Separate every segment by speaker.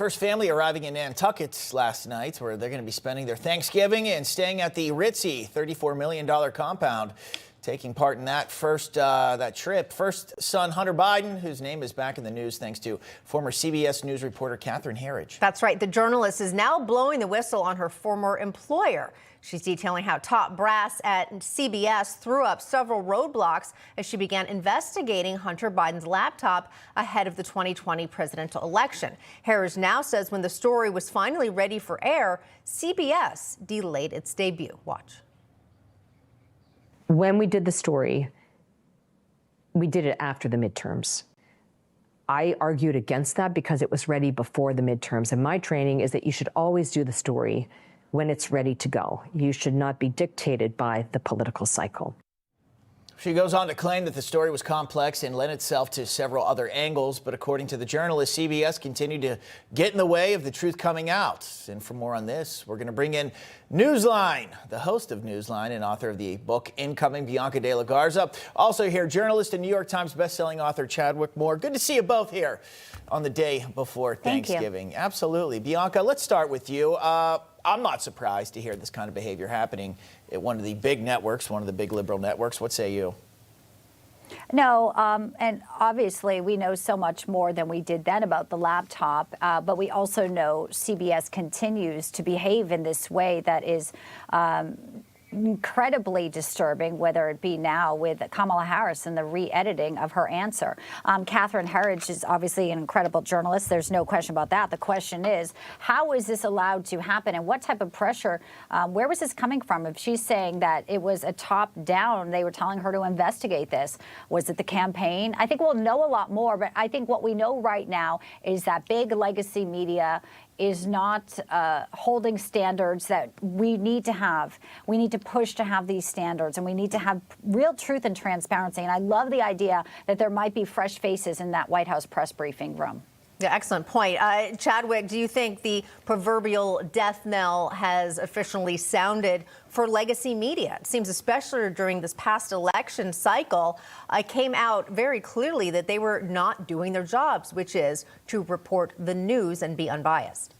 Speaker 1: First family arriving in Nantucket last night, where they're going to be spending their Thanksgiving and staying at the ritzy $34 million compound. Taking part in that trip, first son Hunter Biden, whose name is back in the news thanks to former CBS News reporter Catherine Herridge.
Speaker 2: That's right. The journalist is now blowing the whistle on her former employer. She's detailing how top brass at CBS threw up several roadblocks as she began investigating Hunter Biden's laptop ahead of the 2020 presidential election. Herridge now says when the story was finally ready for air, CBS delayed its debut. Watch.
Speaker 3: When we did the story, we did it after the midterms. I argued against that because it was ready before the midterms. And my training is that you should always do the story when it's ready to go. You should not be dictated by the political cycle.
Speaker 1: She goes on to claim that the story was complex and lent itself to several other angles. But according to the journalist, CBS continued to get in the way of the truth coming out. And for more on this, we're going to bring in Newsline, the host of Newsline and author of the book Incoming, Bianca de la Garza. Also here, journalist and New York Times bestselling author Chadwick Moore. Good to see you both here on the day before Thanksgiving. Absolutely. Bianca, let's start with you. I'm not surprised to hear this kind of behavior happening at one of the big networks, one of the big liberal networks. What say you?
Speaker 4: No, and obviously we know so much more than we did then about the laptop, but we also know CBS continues to behave in this way that is incredibly disturbing, whether it be now with Kamala Harris and the re-editing of her answer. Catherine Herridge is obviously an incredible journalist. There's no question about that. The question is, how is this allowed to happen, and what type of pressure, where was this coming from? If she's saying that it was a top-down, they were telling her to investigate this, was it the campaign? I think we'll know a lot more, but I think what we know right now is that big legacy media is not holding standards that we need to have. We need to push to have these standards, and we need to have real truth and transparency. And I love the idea that there might be fresh faces in that White House press briefing room.
Speaker 2: Yeah, excellent point. Chadwick, do you think the proverbial death knell has officially sounded for legacy media? It seems, especially during this past election cycle, came out very clearly that they were not doing their jobs, which is to report the news and be unbiased.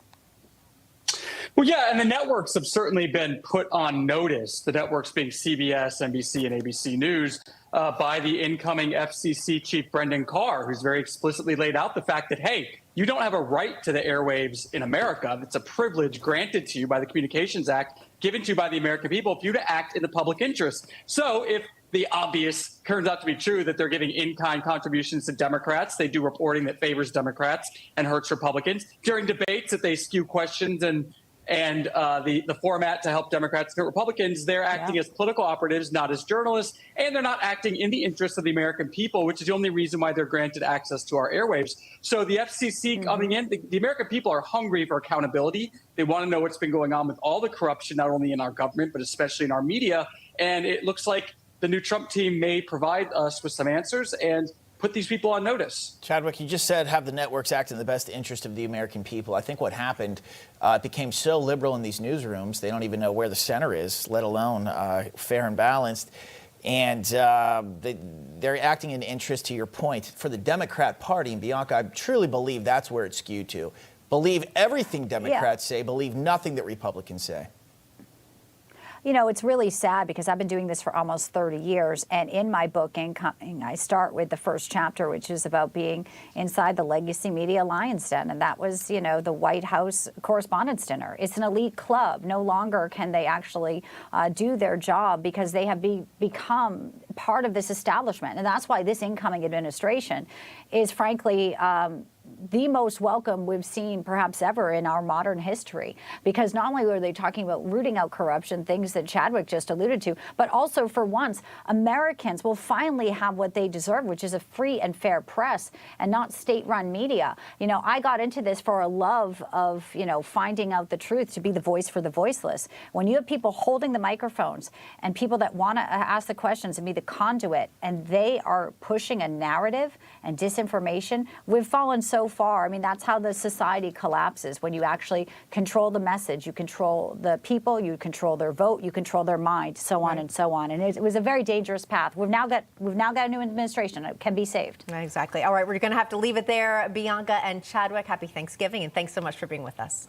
Speaker 5: Well, yeah, and the networks have certainly been put on notice, the networks being CBS, NBC, and ABC News, by the incoming FCC chief Brendan Carr, who's very explicitly laid out the fact that, hey, you don't have a right to the airwaves in America. It's a privilege granted to you by the Communications Act, given to you by the American people, for you to act in the public interest. So if the obvious turns out to be true, that they're giving in-kind contributions to Democrats, they do reporting that favors Democrats and hurts Republicans. During debates, that they skew questions and the format to help Democrats and Republicans, they're acting as political operatives, not as journalists, and they're not acting in the interest of the American people, which is the only reason why they're granted access to our airwaves. So the FCC coming in, the American people are hungry for accountability. They want to know what's been going on with all the corruption, not only in our government, but especially in our media. And it looks like the new Trump team may provide us with some answers and put these people on notice.
Speaker 1: Chadwick, you just said have the networks act in the best interest of the American people. I think what happened, it became so liberal in these newsrooms, they don't even know where the center is, let alone fair and balanced. And they're acting in interest, to your point, for the Democrat Party. And Bianca, I truly believe that's where it's skewed to. Believe everything Democrats say, believe nothing that Republicans say.
Speaker 4: You know, it's really sad because I've been doing this for almost 30 years. And in my book, Incoming, I start with the first chapter, which is about being inside the legacy media lion's den. And that was, you know, the White House Correspondents' Dinner. It's an elite club. No longer can they actually do their job because they have become part of this establishment. And that's why this incoming administration is, frankly, the most welcome we've seen perhaps ever in our modern history, because not only were they talking about rooting out corruption, things that Chadwick just alluded to, but also for once, Americans will finally have what they deserve, which is a free and fair press and not state-run media. You know, I got into this for a love of, you know, finding out the truth, to be the voice for the voiceless. When you have people holding the microphones and people that want to ask the questions and be the conduit, and they are pushing a narrative and disinformation, we've fallen so far. I mean, that's how the society collapses, when you actually control the message, you control the people, you control their vote, you control their mind, so on and so on. And it was a very dangerous path. We've now got a new administration. It can be saved.
Speaker 2: Exactly. All right, we're going to have to leave it there. Bianca and Chadwick, happy Thanksgiving, and thanks so much for being with us.